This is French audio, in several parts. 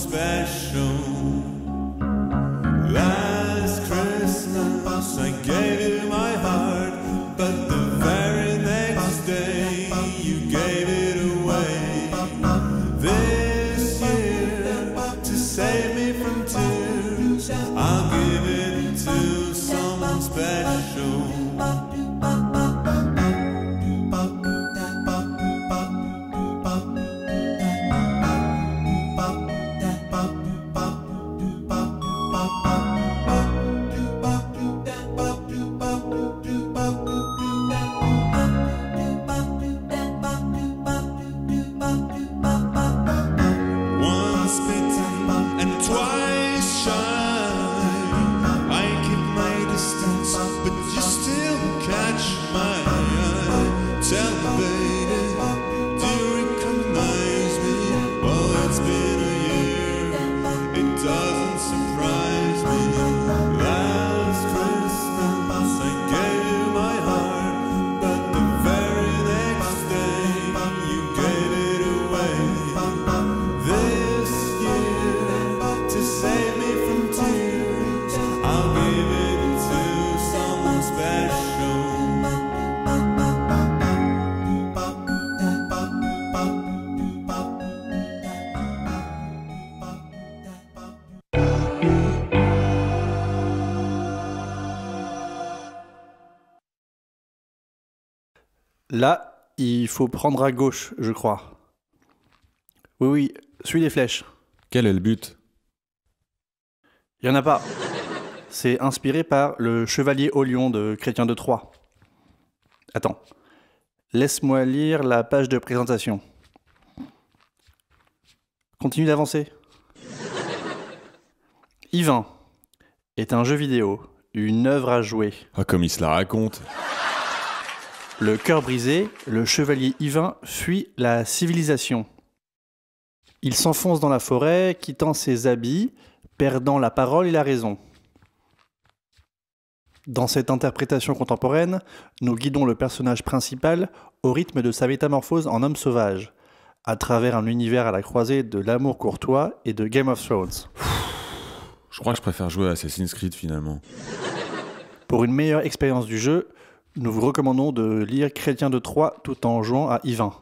special. Last Christmas I gave you my heart, but the very next day you gave it away. This year, to save me from tears, I'll give it to someone special. Once bitten and twice shy, I keep my distance, but you still catch my eye. Tell me, baby, do you recognize me? Oh, it's been a year, it doesn't surprise me. Last Christmas I gave you my heart, but the very next day you gave it away. This year, to save me from tears, I'll give it to someone special. Là, il faut prendre à gauche, je crois. Oui, oui, suis les flèches. Quel est le but? Il n'y en a pas. C'est inspiré par le Chevalier au lion de Chrétien de Troyes. Attends. Laisse-moi lire la page de présentation. Continue d'avancer. Yvain est un jeu vidéo, une œuvre à jouer. Ah, comme il se la raconte. Le cœur brisé, le chevalier Yvain fuit la civilisation. Il s'enfonce dans la forêt, quittant ses habits, perdant la parole et la raison. Dans cette interprétation contemporaine, nous guidons le personnage principal au rythme de sa métamorphose en homme sauvage, à travers un univers à la croisée de l'amour courtois et de Game of Thrones. Je crois que je préfère jouer à Assassin's Creed finalement. Pour une meilleure expérience du jeu, nous vous recommandons de lire Chrétien de Troyes tout en jouant à Yvain.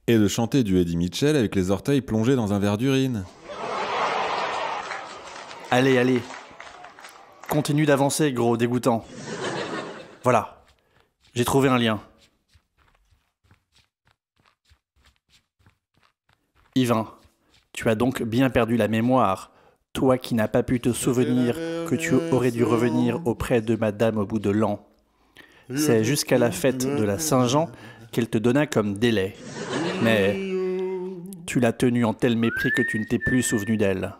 Et de chanter du Eddie Mitchell avec les orteils plongés dans un verre d'urine. Allez, allez. Continue d'avancer, gros dégoûtant. Voilà. J'ai trouvé un lien. Yvain, tu as donc bien perdu la mémoire, toi qui n'as pas pu te souvenir que tu aurais dû revenir auprès de madame au bout de l'an. C'est jusqu'à la fête de la Saint-Jean qu'elle te donna comme délai. Mais tu l'as tenue en tel mépris que tu ne t'es plus souvenu d'elle.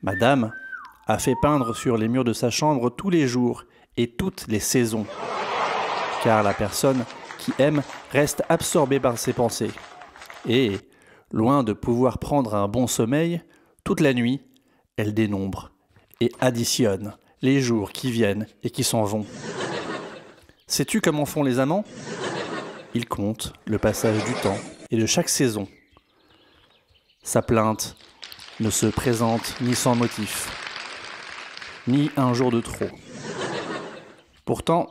Madame a fait peindre sur les murs de sa chambre tous les jours et toutes les saisons. Car la personne qui aime reste absorbée par ses pensées. Et, loin de pouvoir prendre un bon sommeil, toute la nuit, elle dénombre et additionne les jours qui viennent et qui s'en vont. Sais-tu comment font les amants? Ils comptent le passage du temps et de chaque saison. Sa plainte ne se présente ni sans motif, ni un jour de trop. Pourtant,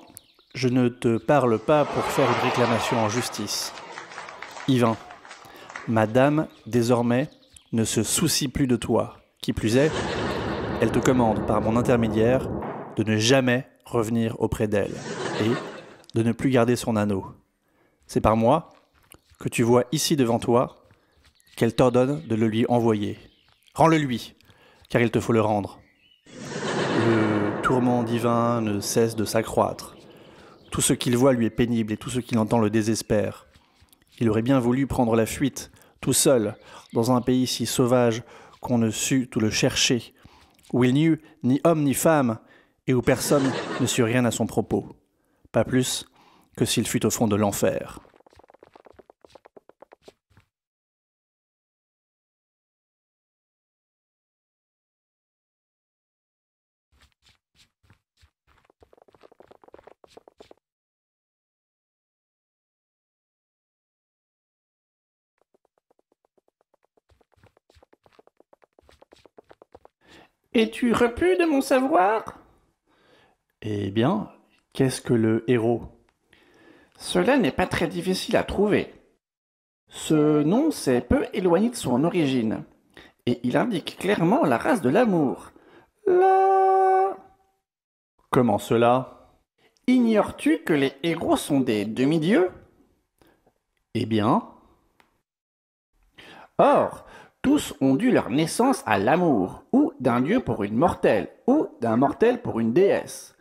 je ne te parle pas pour faire une réclamation en justice. Yvain, madame, désormais, ne se soucie plus de toi. Qui plus est, elle te commande par mon intermédiaire de ne jamais revenir auprès d'elle et de ne plus garder son anneau. C'est par moi que tu vois ici devant toi qu'elle t'ordonne de le lui envoyer. Rends-le lui, car il te faut le rendre. Le tourment divin ne cesse de s'accroître. Tout ce qu'il voit lui est pénible et tout ce qu'il entend le désespère. Il aurait bien voulu prendre la fuite, tout seul, dans un pays si sauvage qu'on ne sut où le chercher, où il n'y eut ni homme ni femme, et où personne ne sut rien à son propos. Pas plus que s'il fut au fond de l'enfer. Es-tu repu de mon savoir? Eh bien, qu'est-ce que le héros? Cela n'est pas très difficile à trouver. Ce nom s'est peu éloigné de son origine, et il indique clairement la race de l'amour. La... Comment cela? Ignores-tu que les héros sont des demi-dieux? Eh bien... Or, tous ont dû leur naissance à l'amour, ou d'un dieu pour une mortelle, ou d'un mortel pour une déesse.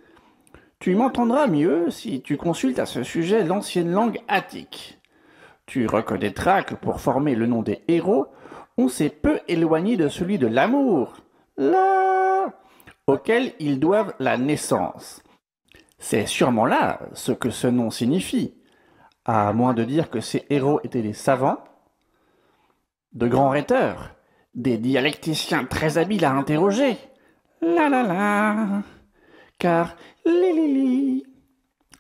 Tu m'entendras mieux si tu consultes à ce sujet l'ancienne langue attique. Tu reconnaîtras que pour former le nom des héros, on s'est peu éloigné de celui de l'amour, auquel ils doivent la naissance. C'est sûrement là ce que ce nom signifie, à moins de dire que ces héros étaient des savants, de grands rhéteurs, des dialecticiens très habiles à interroger. Car li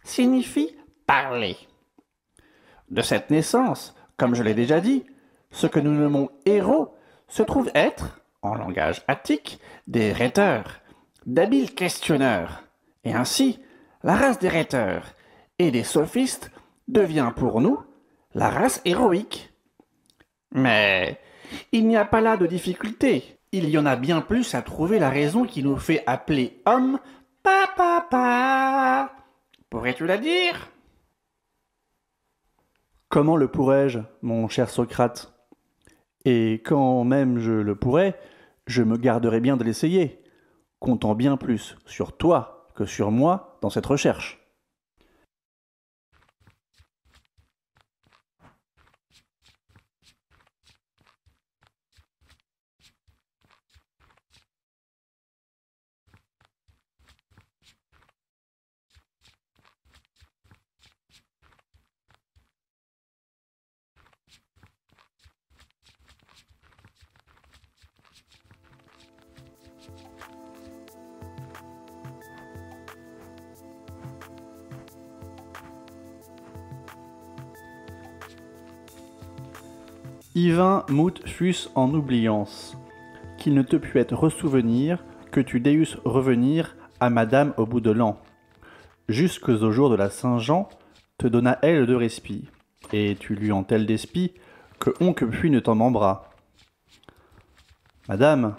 signifie parler. De cette naissance, comme je l'ai déjà dit, ce que nous nommons héros se trouve être, en langage attique, des rhéteurs, d'habiles questionneurs. Et ainsi, la race des rhéteurs et des sophistes devient pour nous la race héroïque. Mais il n'y a pas là de difficulté. Il y en a bien plus à trouver la raison qui nous fait appeler homme papa. Pourrais-tu la dire? Comment le pourrais-je, mon cher Socrate? Et quand même je le pourrais, je me garderais bien de l'essayer, comptant bien plus sur toi que sur moi dans cette recherche. Yvain mout fus en oubliance, qu'il ne te pût être ressouvenir, que tu déusses revenir à madame au bout de l'an. Jusques au jour de la Saint-Jean, te donna elle de respi, et tu lui en tel d'espi, que on que puis ne t'en membra. Madame,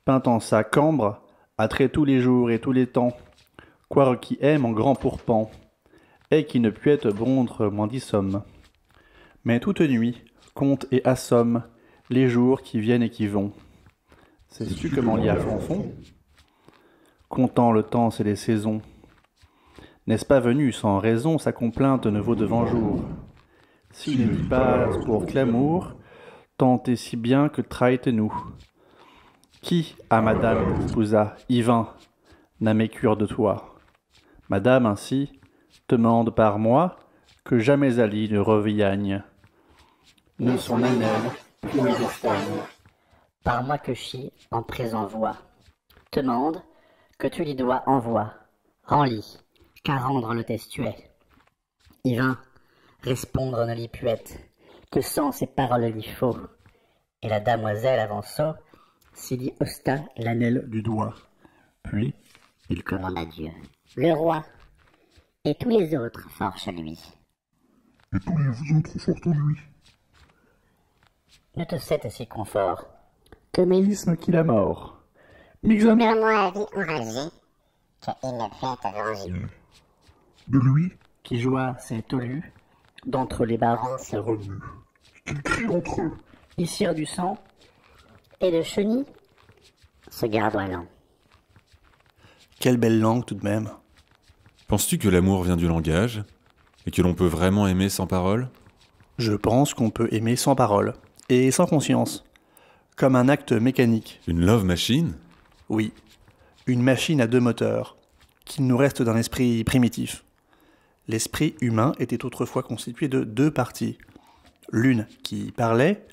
peint en sa cambre, à trait tous les jours et tous les temps, quoique qui aime en grand pourpens, et qui ne pût être bondre moins d'issomme. Mais toute nuit, compte et assomme les jours qui viennent et qui vont. Sais-tu comment l'y a Fanfon? Comptant le temps et les saisons. N'est-ce pas venu sans raison sa complainte ne vaut devant jour? S'il ne dit pas pour clamour, tant et si bien que traite-nous. Qui à madame épousa Yvain n'a mécure de toi? Madame ainsi te mande par moi que jamais Ali ne reviagne. Nous son honneur, puis de femme, par moi que chie en présent voix, te mande que tu lui dois envoi, rends-lit, qu'à rendre le testuet. Yvain, répondre ne l'y puette, que sans ces paroles l'y faut, et la damoiselle avançant, s'y dit hosta l'anel du doigt. Puis, il commande à Dieu. Le roi, et tous les autres forts chez lui. Et tous les autres forts en lui. Ne te cède si confort. Que mélisme qu'il a mort. Murmure vie enragée, qu'il ne fait venger. De lui, Qui joua ses tolus, d'entre les barons se remue. qu'ils crient entre eux. Ils cirent du sang, et de chenilles se gardoilant. Quelle belle langue tout de même. Penses-tu que l'amour vient du langage et que l'on peut vraiment aimer sans parole? Je pense qu'on peut aimer sans parole, et sans conscience, comme un acte mécanique. Une love machine? Oui, une machine à deux moteurs, qu'il nous reste d'un esprit primitif. L'esprit humain était autrefois constitué de deux parties. L'une qui parlait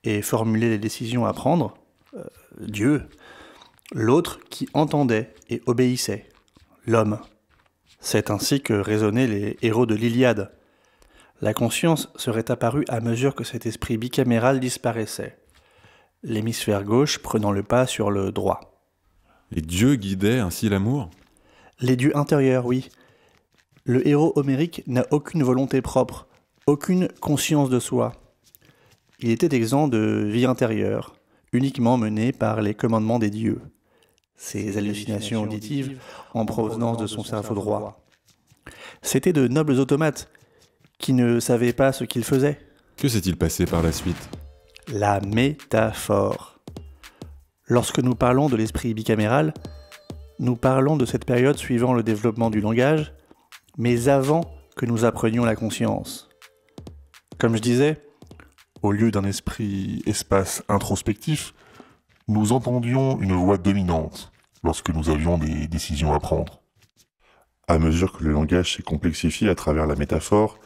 et formulait les décisions à prendre, Dieu. L'autre qui entendait et obéissait, l'homme. C'est ainsi que raisonnaient les héros de l'Iliade. La conscience serait apparue à mesure que cet esprit bicaméral disparaissait, l'hémisphère gauche prenant le pas sur le droit. Les dieux guidaient ainsi l'amour? Les dieux intérieurs, oui. Le héros homérique n'a aucune volonté propre, aucune conscience de soi. Il était exempt de vie intérieure, uniquement mené par les commandements des dieux. Ses hallucinations auditives en provenance de son cerveau droit. C'étaient de nobles automates qui ne savaient pas ce qu'ils faisaient. Que s'est-il passé par la suite? La métaphore. Lorsque nous parlons de l'esprit bicaméral, nous parlons de cette période suivant le développement du langage, mais avant que nous apprenions la conscience. Comme je disais, Au lieu d'un esprit espace introspectif, nous entendions une voix dominante lorsque nous avions des décisions à prendre. À mesure que le langage s'est complexifié à travers la métaphore,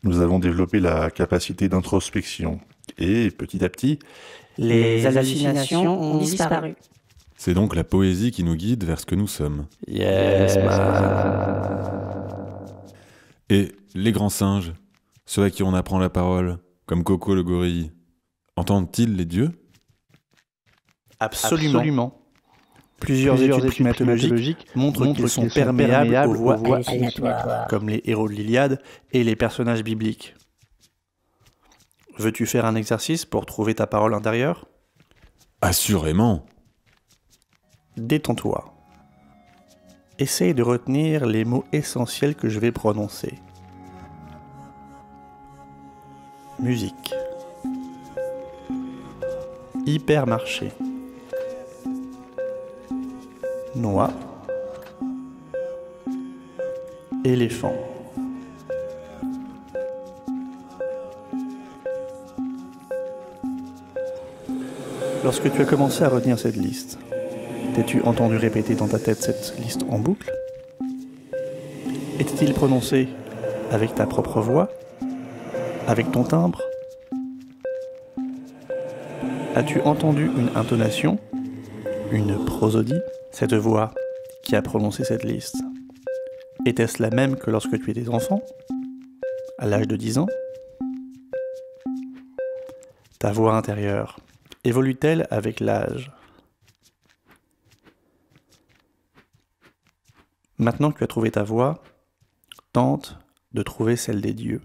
nous avons développé la capacité d'introspection et, petit à petit, Les hallucinations ont disparu. C'est donc la poésie qui nous guide vers ce que nous sommes. yes, Et les grands singes, ceux à qui on apprend la parole, comme Coco le gorille, entendent-ils les dieux? Absolument. Plusieurs études primatologiques montrent qu'ils sont perméables aux voix hallucinatoires. comme les héros de l'Iliade et les personnages bibliques. Veux-tu faire un exercice pour trouver ta parole intérieure? Assurément. Détends-toi. Essaye de retenir les mots essentiels que je vais prononcer. Musique. Hypermarché. Noix. Éléphant. Lorsque tu as commencé à retenir cette liste, t'es-tu entendu répéter dans ta tête cette liste en boucle? Était-il prononcé avec ta propre voix? Avec ton timbre? As-tu entendu une intonation? Une prosodie? Cette voix qui a prononcé cette liste, était-ce la même que lorsque tu étais enfant? À l'âge de 10 ans? Ta voix intérieure évolue-t-elle avec l'âge? Maintenant que tu as trouvé ta voix, tente de trouver celle des dieux.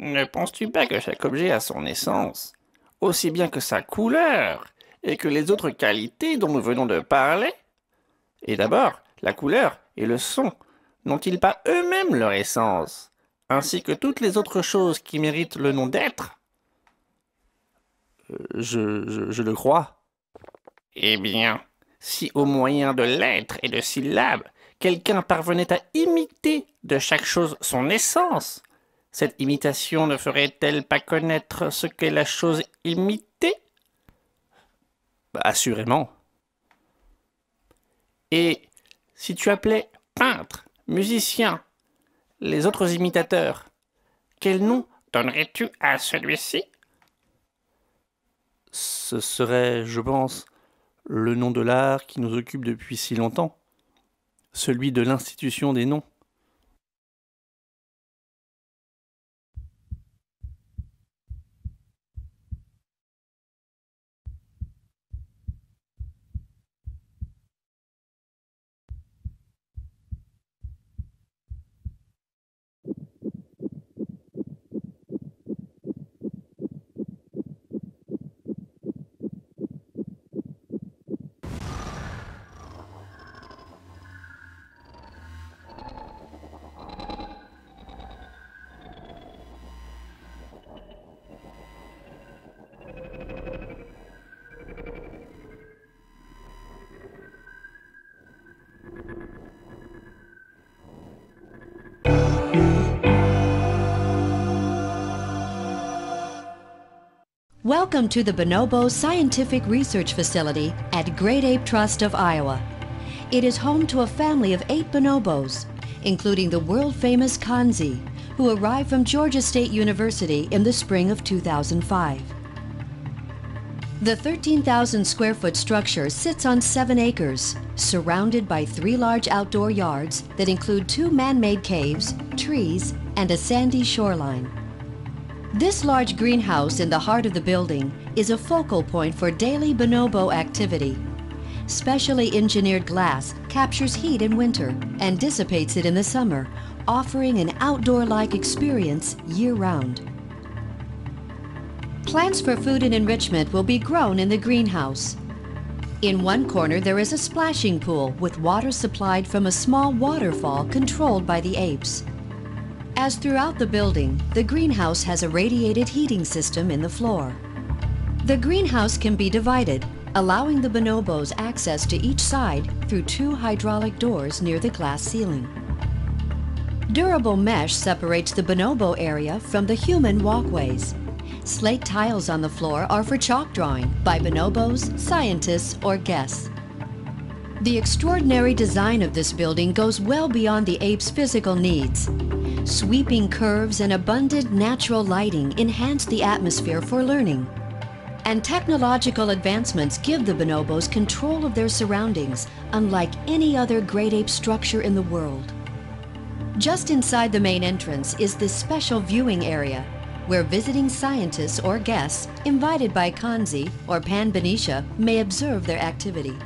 Ne penses-tu pas que chaque objet a son essence, aussi bien que sa couleur, et que les autres qualités dont nous venons de parler? Et d'abord, la couleur et le son n'ont-ils pas eux-mêmes leur essence, ainsi que toutes les autres choses qui méritent le nom d'être? Je le crois. Eh bien, si au moyen de lettres et de syllabes, quelqu'un parvenait à imiter de chaque chose son essence, cette imitation ne ferait-elle pas connaître ce qu'est la chose imitée? Assurément. Et si tu appelais peintre, musicien, les autres imitateurs, quel nom donnerais-tu à celui-ci? Ce serait, je pense, le nom de l'art qui nous occupe depuis si longtemps, celui de l'institution des noms. Welcome to the Bonobo Scientific Research Facility at Great Ape Trust of Iowa. It is home to a family of 8 bonobos, including the world-famous Kanzi, who arrived from Georgia State University in the spring of 2005. The 13,000 square foot structure sits on 7 acres, surrounded by 3 large outdoor yards that include 2 man-made caves, trees, and a sandy shoreline. This large greenhouse in the heart of the building is a focal point for daily bonobo activity. Specially engineered glass captures heat in winter and dissipates it in the summer, offering an outdoor-like experience year-round. Plants for food and enrichment will be grown in the greenhouse. In one corner there is a splashing pool with water supplied from a small waterfall controlled by the apes. As throughout the building, the greenhouse has a radiated heating system in the floor. The greenhouse can be divided, allowing the bonobos access to each side through 2 hydraulic doors near the glass ceiling. Durable mesh separates the bonobo area from the human walkways. Slate tiles on the floor are for chalk drawing by bonobos, scientists, or guests. The extraordinary design of this building goes well beyond the apes' physical needs. Sweeping curves and abundant natural lighting enhance the atmosphere for learning. And technological advancements give the bonobos control of their surroundings, unlike any other great ape structure in the world. Just inside the main entrance is this special viewing area, where visiting scientists or guests invited by Kanzi or Pan Benicia may observe their activity.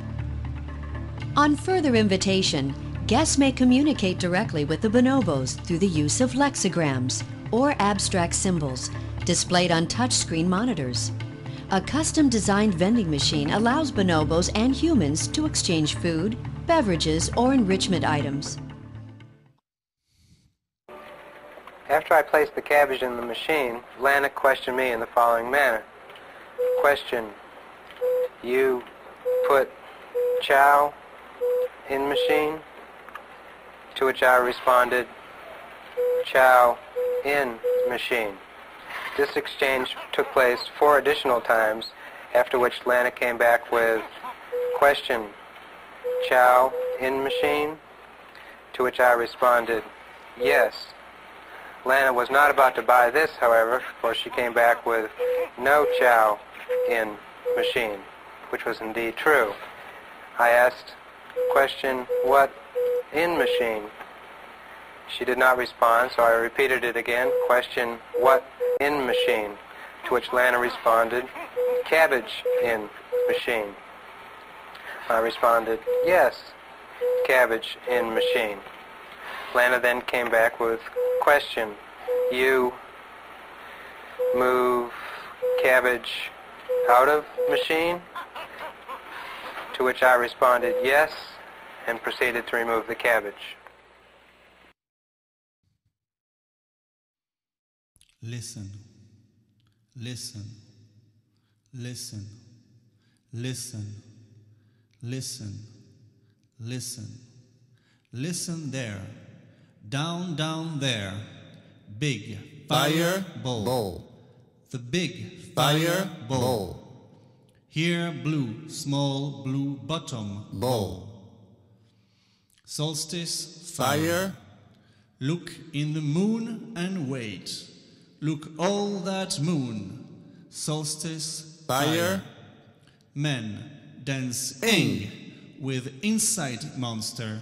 On further invitation, guests may communicate directly with the bonobos through the use of lexicograms or abstract symbols displayed on touchscreen monitors. A custom-designed vending machine allows bonobos and humans to exchange food, beverages, or enrichment items. After I placed the cabbage in the machine, Lana questioned me in the following manner. Question: you put chow in machine? To which I responded, chow in machine. This exchange took place 4 additional times, after which Lana came back with question: chow in machine? To which I responded, yes. Lana was not about to buy this, however, for she came back with no chow in machine, which was indeed true. I asked, question, what in machine? She did not respond, so I repeated it again, question, what in machine? To which Lana responded, cabbage in machine. I responded, yes, cabbage in machine. Lana then came back with question, you move cabbage out of machine? To which I responded yes, and proceeded to remove the cabbage. Listen, listen, listen, listen, listen, listen, listen there. Down, down there, big fire bowl. The big fire bowl. Here blue, small blue bottom bowl. Solstice fire. Look in the moon and wait. Look all that moon. Solstice fire. Men dance ing with inside monster.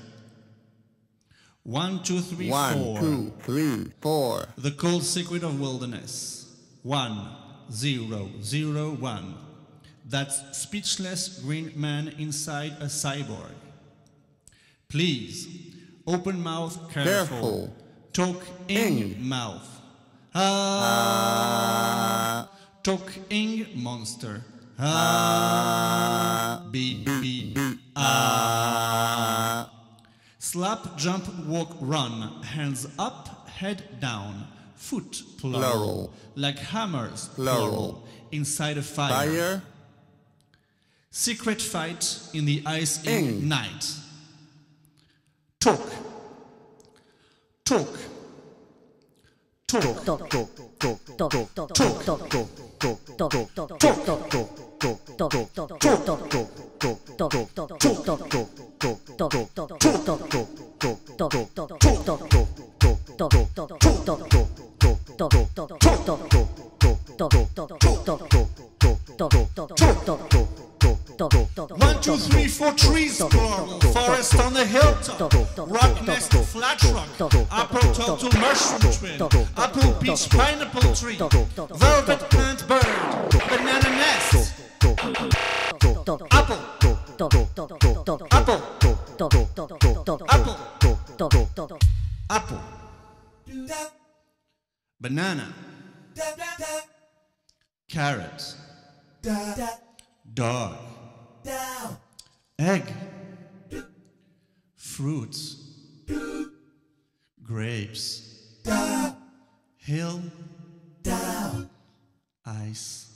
1, 2, 3, 4. 1, 2, 3, 4. The cold secret of wilderness. 1, 0, 0, 1. That speechless green man inside a cyborg. Please, open mouth careful. Talk in mouth. Talk in monster. Beep, beep, Slap, jump, walk, run. Hands up, head down. Foot, plural. Like hammers, plural. Inside a fire. Secret fight in the ice ink night. Talk. Talk. Talk. Talk. 1, 2, 3, 4 trees, coral, forest on the hilltop, rock nest, flat rock, apple, turtle, mushroom twin, apple, peach, pineapple tree, velvet plant bird, banana nest, apple, apple, apple, apple, banana, carrot, dog, egg, fruits, grapes, hill, ice,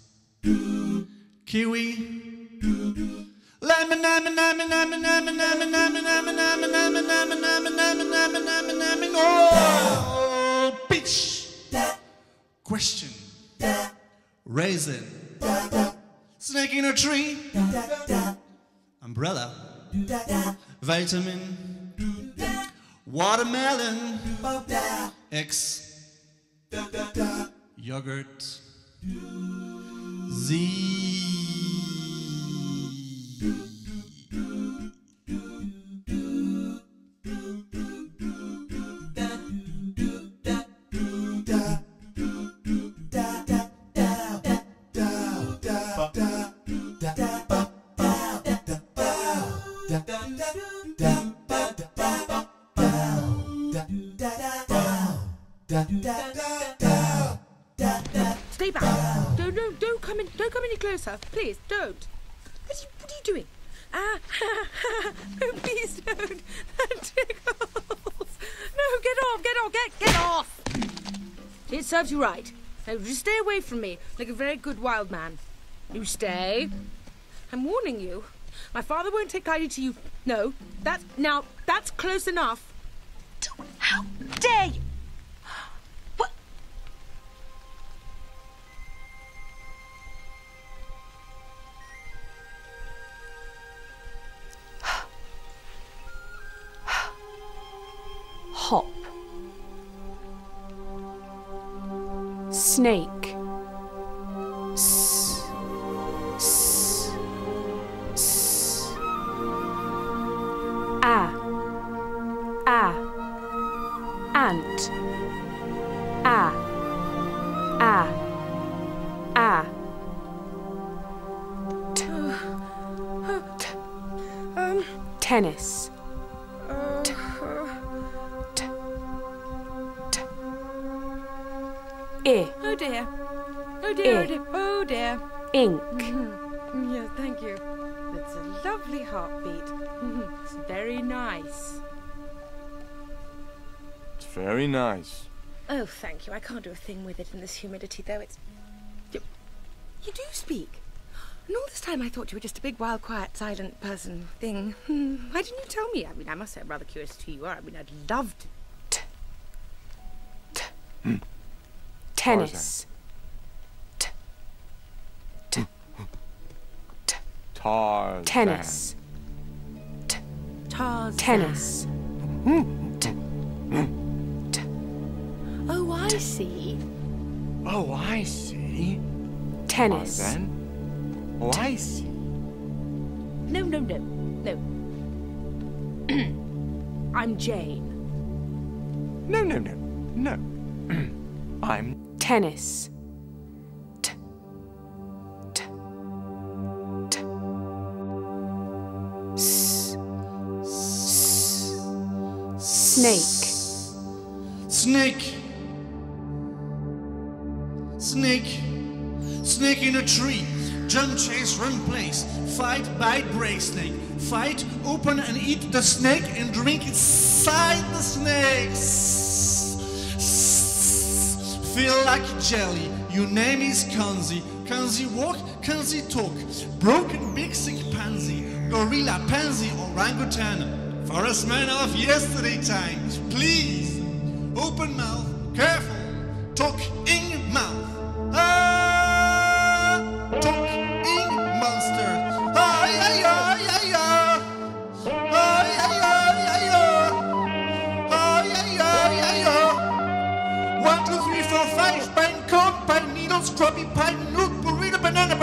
kiwi, lemon, lemon, lemon, lemon, lemon, lemon, lemon, lemon, lemon, lemon, lemon, lemon, lemon, lemon, lemon, lemon, oh, peach, question, raisin, snake in a tree, umbrella, vitamin, watermelon, X, yogurt, Z. Stay back. Don't come in. Don't come any closer. Please, don't. What are you doing? Ah, no, please don't. That tickles. No, get off. It serves you right. Now, just stay away from me, like a very good wild man. You stay. I'm warning you. My father won't take kindly to you. No, that's close enough. How dare you? What? Hop. Snake. Ant. Tennis. Oh dear. Oh dear, oh dear, oh dear. Ink. Yes, thank you. That's a lovely heartbeat. It's very nice. It's very nice. Oh, thank you. I can't do a thing with it in this humidity, though. It's... You do speak. And all this time I thought you were just a big, wild, quiet, silent person thing. Why didn't you tell me? I mean, I must say I'm rather curious as to who you are. I mean, I'd love to... Tennis. Tarzan. Tennis. Tarzan. Tennis. Oh, I see. Oh, I see. Tennis. Tarzan. Oh, I see. No. I'm Jane. No. I'm... Tennis. Snake. Snake in a tree. Jump, chase, run, place. Fight, bite, break, snake. Fight, open and eat the snake and drink inside the snake. Feel like jelly. Your name is Kanzi. Kanzi walk, Kanzi talk. Broken big sick pansy. Gorilla, pansy, orangutan. Forest man of yesterday times. Please, open mouth, careful. Talk in mouth. Talk in monster. One, two, three, four, five. Pine cone, pine needles, scrubby pine, nook, burrito, banana,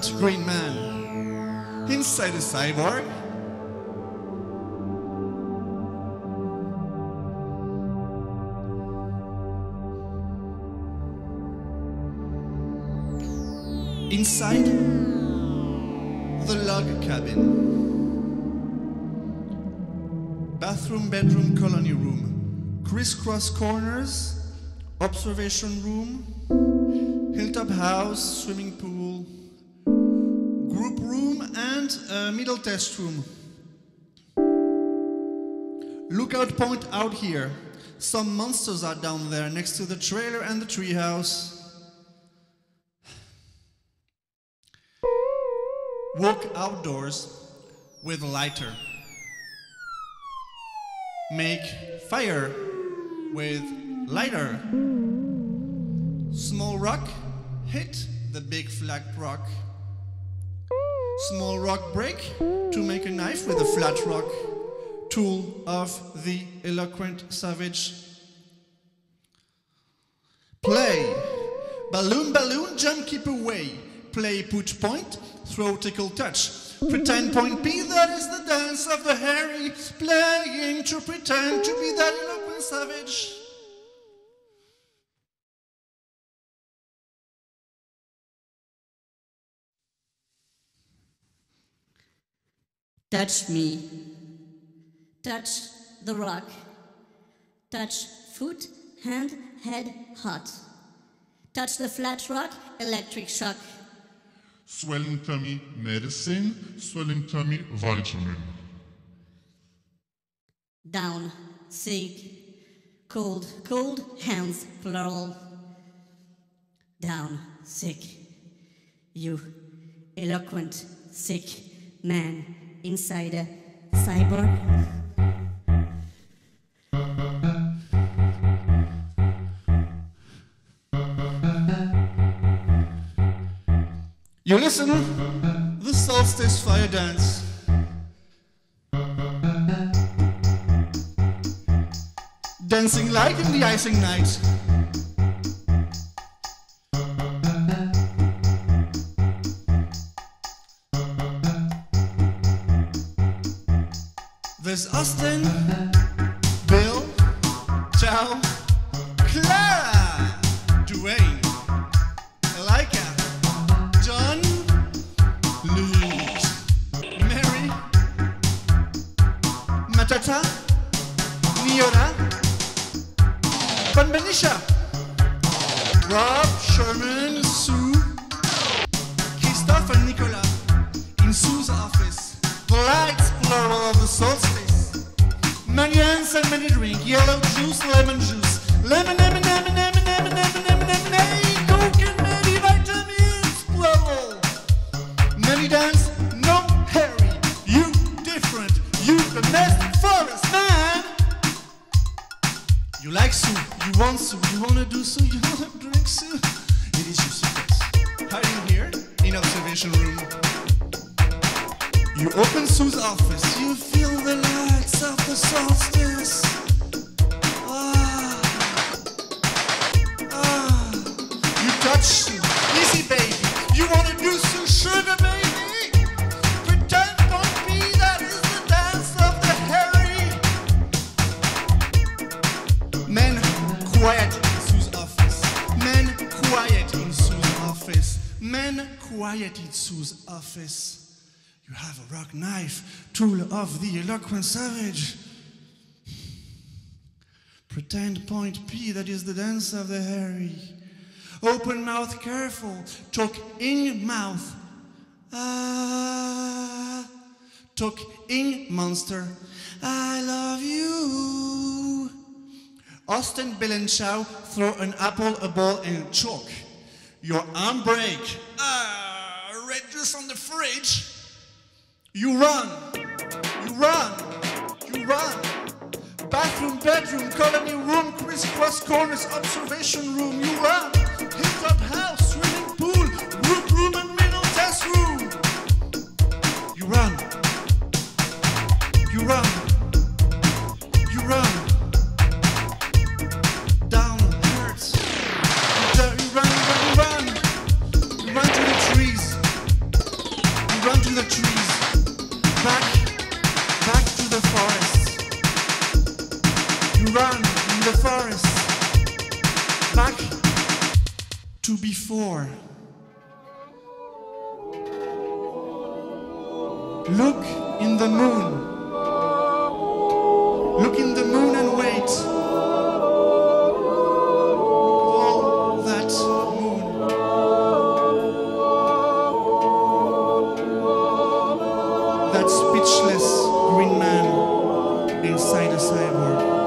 mutant green man inside a cyborg. Inside the log cabin. Bathroom, bedroom, colony room. Crisscross corners. Observation room. Hilltop house, swimming pool. Group room and a middle test room. Lookout point out here. Some monsters are down there next to the trailer and the treehouse. Walk outdoors with a lighter. Make fire with lighter. Small rock hit the big flat rock. Small rock break to make a knife with a flat rock. Tool of the eloquent savage. Play. Balloon, balloon, jump, keep away. Play, put, point, throw, tickle, touch. Pretend, point, be, that is the dance of the hairy. Playing to pretend to be that eloquent savage. Touch me. Touch the rock. Touch foot, hand, head, hot. Touch the flat rock, electric shock. Swelling tummy, medicine. Swelling tummy, vitamin. Down, sick. Cold, cold, hands, plural. Down, sick. You, eloquent, sick man inside a cyborg. You listen, the solstice fire dance. Dancing like in the icing night. There's Austin, Bill, Chow, Clara, Dwayne, Laika, John, Luke, Mary, Matata, Niora, Benisha, Rob, Sherman, Sue, Christophe and Nicolas in Sue's office. The lights plural of the solstice. Manians and many drink. Yellow juice, lemon juice. Lemon, lemon, lemon, lemon, lemon, lemon, lemon, lemon, hey, coke and many vitamins, plural. Many dance, no Harry. You different. You the best forest man. You like Sue. You want Sue. You wanna do Sue. You wanna drink Sue. It is your secret. Hiding here in observation room. You open Sue's office, you feel the lights of the solstice. You touch Sue, easy baby. You wanna do Sue, sugar baby. Pretend don't be, that is the dance of the hairy. Men quiet in Sue's office. Men quiet in Sue's office. Men quiet in Sue's office. You have a rock knife, tool of the eloquent savage. Pretend point P, that is the dance of the hairy. Open mouth careful, talk in mouth. Talk in monster. I love you. Austin, Bill and Chow throw an apple, a ball and chalk. Your arm break. Red juice on the fridge. You run, you run, you run. Bathroom, bedroom, colony room, crisscross corners, observation room. You run. Hilltop house, swimming pool, group room and middle test room. You run. You run. You run. Down hurts. You run, run, run. You run to the trees. Back to the forest. You run in the forest. Back to before. Look in the moon. Look in the moon and wait. All that moon. That speechless green man inside a cyborg.